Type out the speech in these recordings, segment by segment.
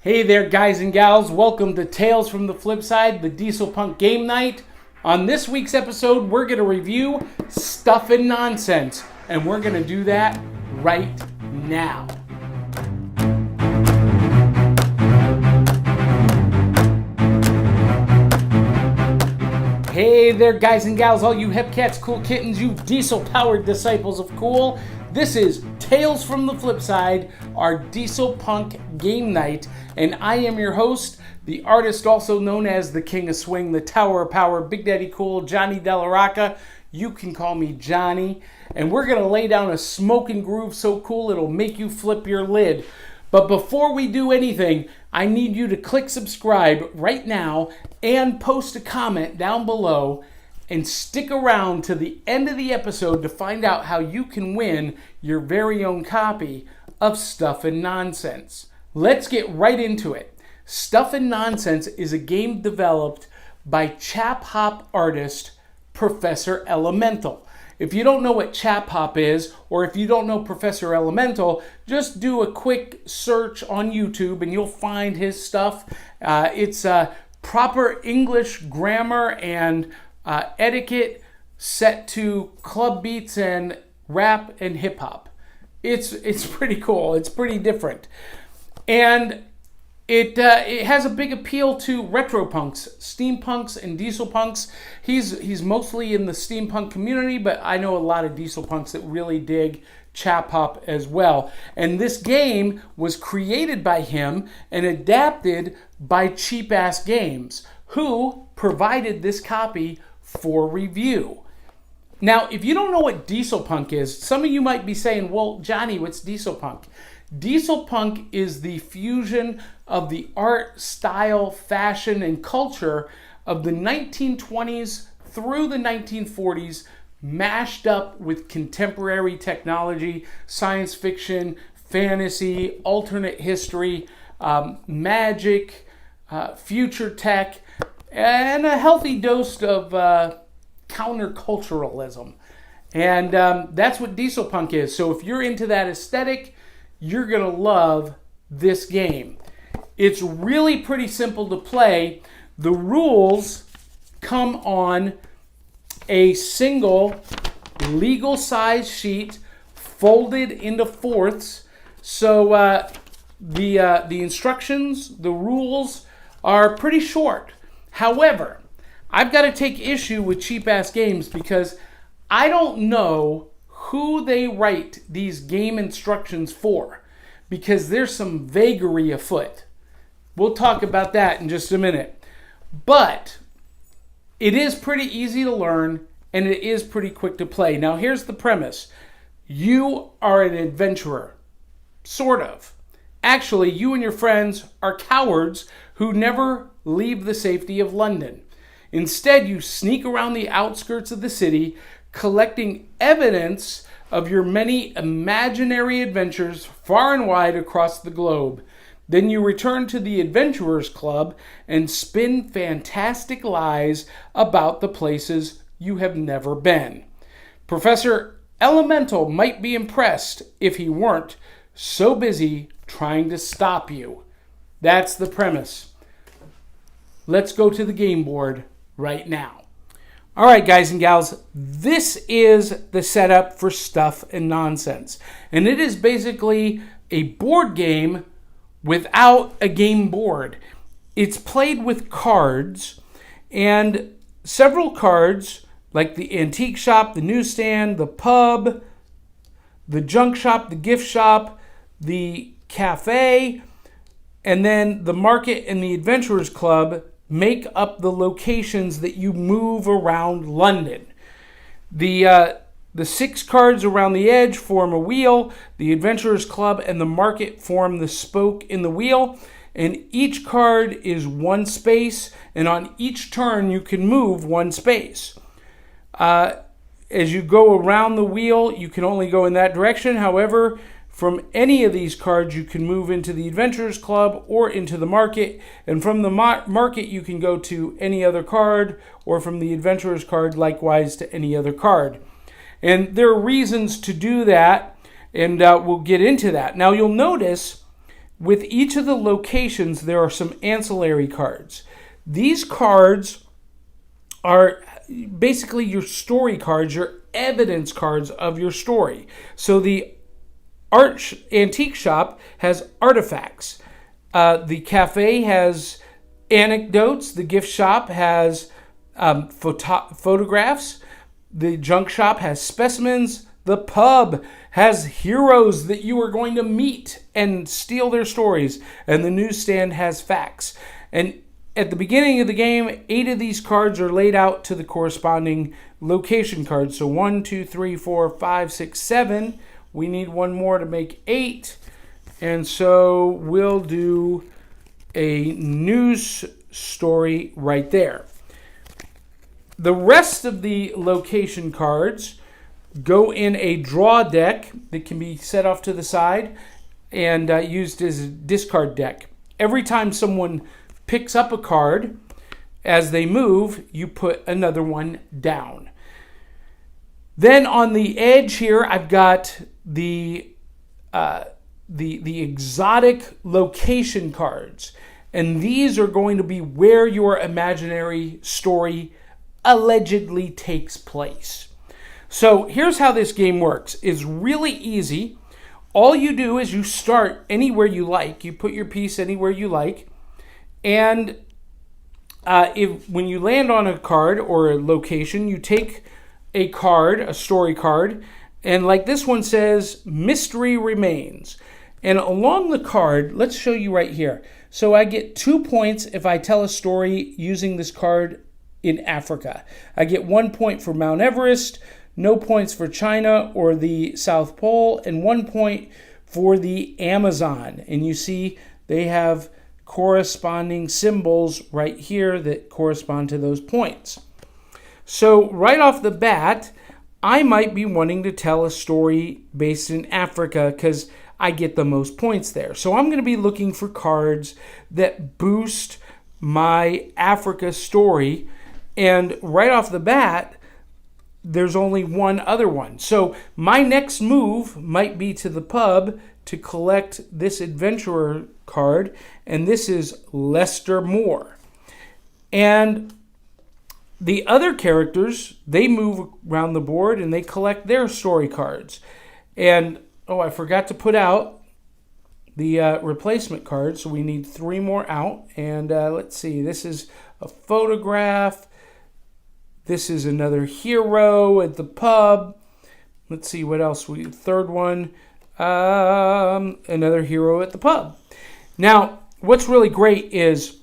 Hey there, guys and gals. Welcome to Tales from the Flip Side, the Dieselpunk game night. On this week's episode, we're going to review Stuff and Nonsense, and we're going to do that right now. Hey there, guys and gals, all you hep cats, cool kittens, you diesel-powered disciples of cool. This is Tales from the Flip Side, our Dieselpunk game night, and I am your host, the artist also known as the King of Swing, the Tower of Power, Big Daddy Cool, Johnny Della Rocca. You can call me Johnny, and we're going to lay down a smoking groove so cool it'll make you flip your lid. But before we do anything, I need you to click subscribe right now and post a comment down below and stick around to the end of the episode to find out how you can win your very own copy of Stuff and Nonsense. Let's get right into it. Stuff and Nonsense is a game developed by Chap Hop artist Professor Elemental. If you don't know what Chap Hop is, or if you don't know Professor Elemental, just do a quick search on YouTube and you'll find his stuff. It's proper English grammar and etiquette set to club beats and rap and hip hop. It's pretty cool. It's pretty different. And it has a big appeal to retropunks, steampunks, and dieselpunks. He's mostly in the steampunk community, but I know a lot of dieselpunks that really dig Chap Hop as well. And this game was created by him and adapted by Cheap Ass Games, who provided this copy for review. Now, if you don't know what dieselpunk is, some of you might be saying, well, Johnny, what's dieselpunk? Dieselpunk is the fusion of the art, style, fashion, and culture of the 1920s through the 1940s, mashed up with contemporary technology, science fiction, fantasy, alternate history, magic, future tech, and a healthy dose of counterculturalism. And that's what dieselpunk is. So if you're into that aesthetic, you're going to love this game. It's really pretty simple to play. The rules come on a single legal size sheet folded into fourths. So the instructions, the rules are pretty short. However, I've got to take issue with Cheap Ass Games because I don't know who they write these game instructions for, because there's some vagary afoot. We'll talk about that in just a minute. But it is pretty easy to learn, and it is pretty quick to play. Now, here's the premise. You are an adventurer. Sort of. Actually, you and your friends are cowards who never leave the safety of London. Instead, you sneak around the outskirts of the city, collecting evidence of your many imaginary adventures far and wide across the globe. Then you return to the Adventurers Club and spin fantastic lies about the places you have never been. Professor Elemental might be impressed if he weren't so busy trying to stop you. That's the premise. Let's go to the game board right now. All right, guys and gals, this is the setup for Stuff and Nonsense. And it is basically a board game without a game board. It's played with cards, and several cards, like the antique shop, the newsstand, the pub, the junk shop, the gift shop, the cafe, and then the market and the Adventurers Club make up the locations that you move around London. The 6 cards around the edge form a wheel. The Adventurers Club and the market form the spoke in the wheel. And each card is one space, and on each turn you can move one space. As you go around the wheel, you can only go in that direction. However, from any of these cards, you can move into the Adventurers Club or into the market. And from the market, you can go to any other card, or from the Adventurers card, likewise to any other card. And there are reasons to do that, and we'll get into that. Now, you'll notice with each of the locations, there are some ancillary cards. These cards are basically your story cards, your evidence cards of your story. So the antique shop has artifacts. The cafe has anecdotes. The gift shop has photographs. The junk shop has specimens. The pub has heroes that you are going to meet and steal their stories. And the newsstand has facts. And at the beginning of the game, 8 of these cards are laid out to the corresponding location cards. So 1, 2, 3, 4, 5, 6, 7. We need one more to make 8. And so we'll do a news story right there. The rest of the location cards go in a draw deck that can be set off to the side and used as a discard deck. Every time someone picks up a card, as they move, you put another one down. Then on the edge here, I've got the exotic location cards. And these are going to be where your imaginary story allegedly takes place. So here's how this game works. It's really easy. All you do is you start anywhere you like. You put your piece anywhere you like. And when you land on a card or a location, you take a card, a story card, and like this one says, mystery remains. And along the card, let's show you right here. So I get 2 points if I tell a story using this card in Africa. I get 1 point for Mount Everest, no points for China or the South Pole, and 1 point for the Amazon. And you see they have corresponding symbols right here that correspond to those points. So right off the bat, I might be wanting to tell a story based in Africa because I get the most points there. So I'm going to be looking for cards that boost my Africa story. And right off the bat, there's only one other one. So my next move might be to the pub to collect this adventurer card. And this is Lester Moore. And the other characters, they move around the board and they collect their story cards. And I forgot to put out the replacement cards, so we need 3 more out. And let's see, this is a photograph. This is another hero at the pub. Let's see what else. Third one, another hero at the pub. Now, what's really great is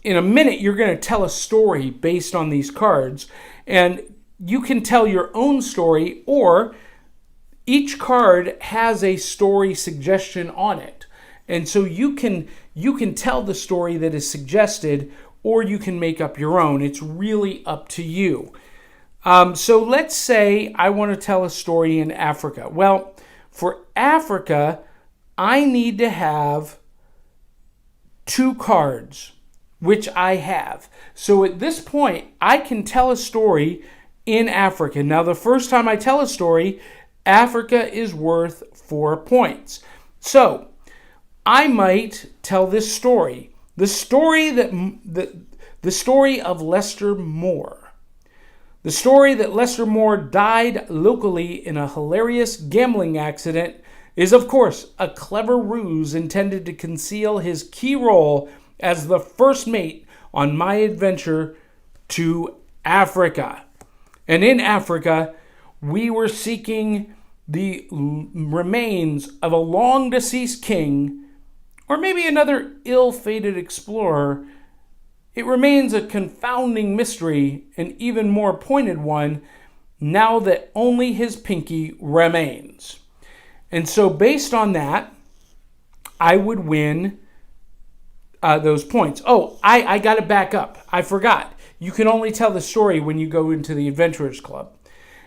in a minute, you're going to tell a story based on these cards. And you can tell your own story, or each card has a story suggestion on it. And so you can tell the story that is suggested, or you can make up your own. It's really up to you. So let's say I want to tell a story in Africa. Well, for Africa, I need to have 2 cards, which I have. So at this point, I can tell a story in Africa. Now, the first time I tell a story, Africa is worth 4 points. So I might tell this story. The story of Lester Moore. The story that Lester Moore died locally in a hilarious gambling accident is, of course, a clever ruse intended to conceal his key role as the first mate on my adventure to Africa. And in Africa, we were seeking the remains of a long-deceased king, or maybe another ill-fated explorer. It remains a confounding mystery, an even more pointed one, now that only his pinky remains. And so based on that, I would win those points. I got to back up. I forgot. You can only tell the story when you go into the Adventurers Club.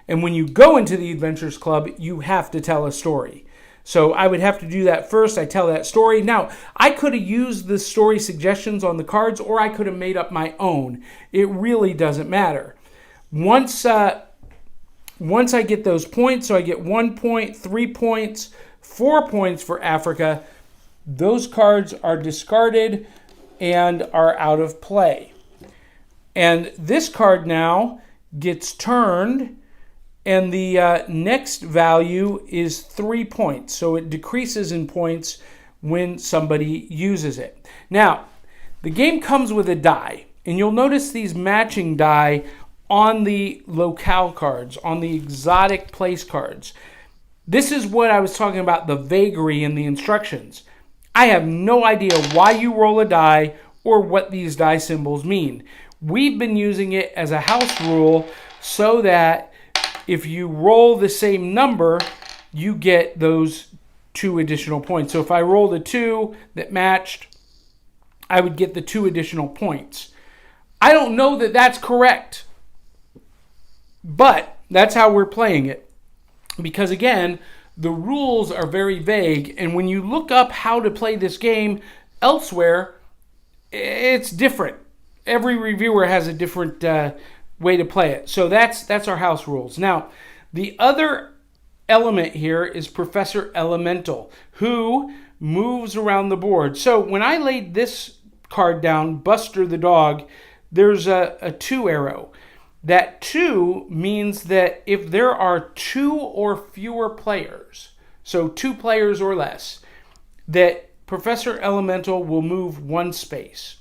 And when you go into the Adventurers Club, you have to tell a story. So I would have to do that first. I tell that story. Now, I could have used the story suggestions on the cards, or I could have made up my own. It really doesn't matter. Once I get those points, so I get 1 point, 3 points, 4 points for Africa, those cards are discarded and are out of play. And this card now gets turned, and the next value is 3 points. So it decreases in points when somebody uses it. Now, the game comes with a die, and you'll notice these matching die on the locale cards, on the exotic place cards. This is what I was talking about, the vagary in the instructions. I have no idea why you roll a die or what these die symbols mean. We've been using it as a house rule so that if you roll the same number, you get those 2 additional points. So if I rolled a 2 that matched, I would get the 2 additional points. I don't know that that's correct, but that's how we're playing it. Because again, the rules are very vague, and when you look up how to play this game elsewhere, it's different. Every reviewer has a different way to play it. So that's our house rules. Now, the other element here is Professor Elemental, who moves around the board. So when I laid this card down, Buster the dog, there's a 2 arrow. That 2 means that if there are 2 or fewer players, so 2 players or less, that Professor Elemental will move 1 space.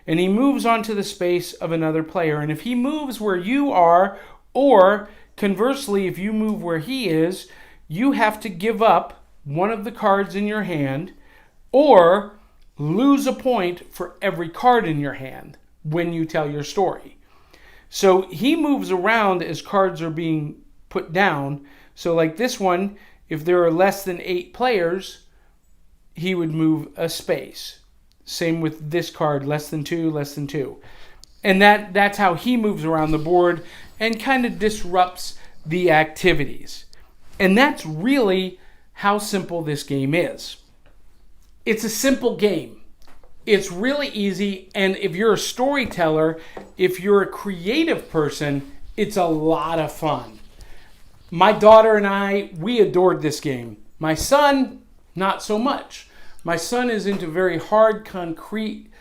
And he moves onto the space of another player. And if he moves where you are, or conversely, if you move where he is, you have to give up one of the cards in your hand or lose a point for every card in your hand when you tell your story. So he moves around as cards are being put down. So like this one, if there are less than 8 players, he would move a space. Same with this card, less than 2, less than 2. And that's how he moves around the board and kind of disrupts the activities. And that's really how simple this game is. It's a simple game. It's really easy, and if you're a storyteller, if you're a creative person, it's a lot of fun. My daughter and I, we adored this game. My son, not so much. My son is into very hard, concrete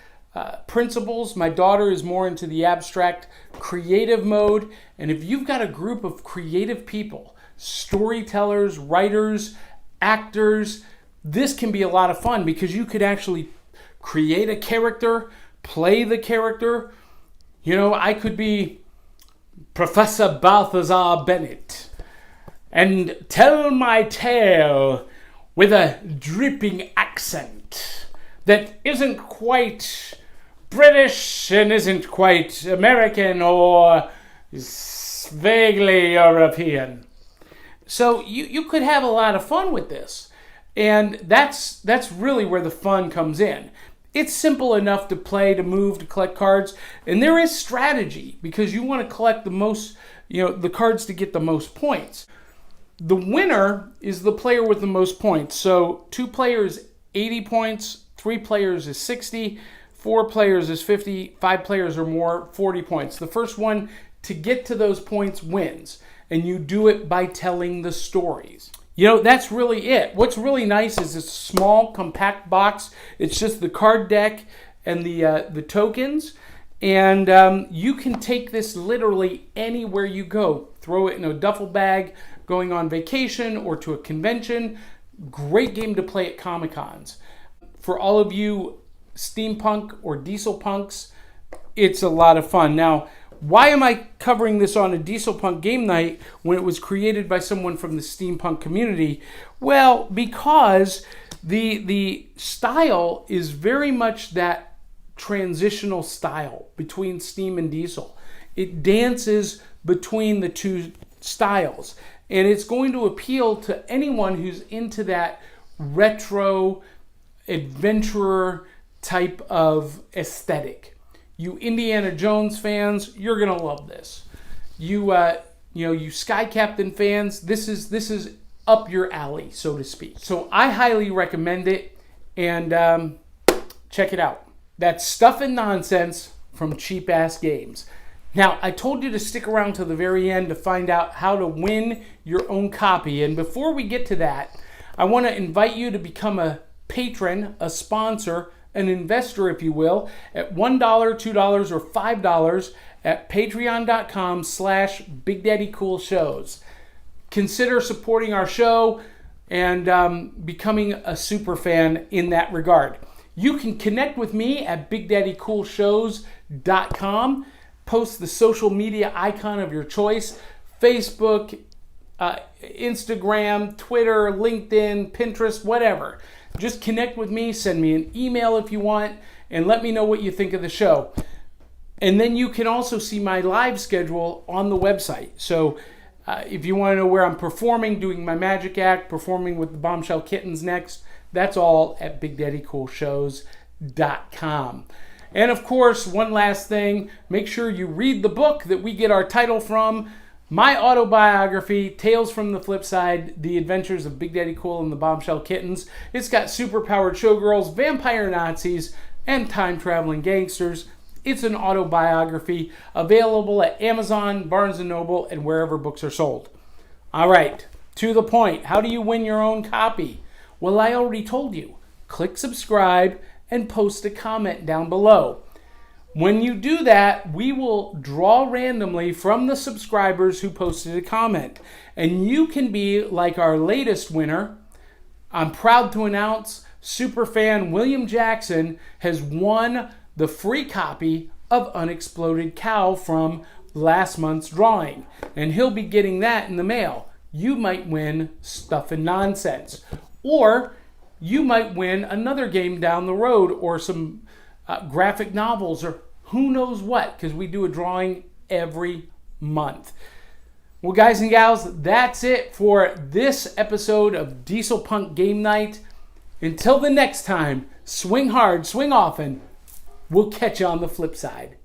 principles. My daughter is more into the abstract, creative mode. And if you've got a group of creative people, storytellers, writers, actors, this can be a lot of fun because you could actually create a character, play the character. You know, I could be Professor Balthazar Bennett and tell my tale with a dripping accent that isn't quite British and isn't quite American or vaguely European. So you could have a lot of fun with this. And that's really where the fun comes in. It's simple enough to play, to move, to collect cards. And there is strategy because you want to collect the most, the cards to get the most points. The winner is the player with the most points. So 2 players, 80 points. 3 players is 60. 4 players is 50. 5 players or more, 40 points. The first one to get to those points wins. And you do it by telling the stories. That's really it. What's really nice is this small, compact box. It's just the card deck and the tokens. And you can take this literally anywhere you go. Throw it in a duffel bag, going on vacation or to a convention. Great game to play at Comic-Cons. For all of you steampunk or dieselpunks, it's a lot of fun. Now, why am I covering this on a Dieselpunk game night when it was created by someone from the steampunk community? Well, because the style is very much that transitional style between steam and diesel. It dances between the 2 styles. And it's going to appeal to anyone who's into that retro adventurer type of aesthetic. You Indiana Jones fans, you're gonna love this. You Sky Captain fans, this is up your alley, so to speak. So I highly recommend it, and check it out. That's Stuff and Nonsense from Cheap Ass Games. Now, I told you to stick around to the very end to find out how to win your own copy. And before we get to that, I want to invite you to become a patron, a sponsor, an investor, if you will, at $1, $2, or $5 at patreon.com/BigDaddyCoolShows. Consider supporting our show and becoming a super fan in that regard. You can connect with me at BigDaddyCoolShows.com. Post the social media icon of your choice: Facebook, Instagram, Twitter, LinkedIn, Pinterest, whatever. Just connect with me, send me an email if you want, and let me know what you think of the show. And then you can also see my live schedule on the website. So if you want to know where I'm performing, doing my magic act, performing with the Bombshell Kittens next, that's all at BigDaddyCoolShows.com. And of course, one last thing, make sure you read the book that we get our title from, my autobiography, Tales from the Flip Side, The Adventures of Big Daddy Cool and the Bombshell Kittens. It's got superpowered showgirls, vampire Nazis, and time-traveling gangsters. It's an autobiography available at Amazon, Barnes & Noble, and wherever books are sold. All right, to the point. How do you win your own copy? Well, I already told you. Click subscribe and post a comment down below. When you do that, we will draw randomly from the subscribers who posted a comment. And you can be like our latest winner. I'm proud to announce superfan William Jackson has won the free copy of Unexploded Cow from last month's drawing. And he'll be getting that in the mail. You might win Stuff and Nonsense. Or you might win another game down the road, or some graphic novels, or who knows what, because we do a drawing every month. Well, guys and gals, that's it for this episode of Dieselpunk Game Night. Until the next time, swing hard, swing often. We'll catch you on the flip side.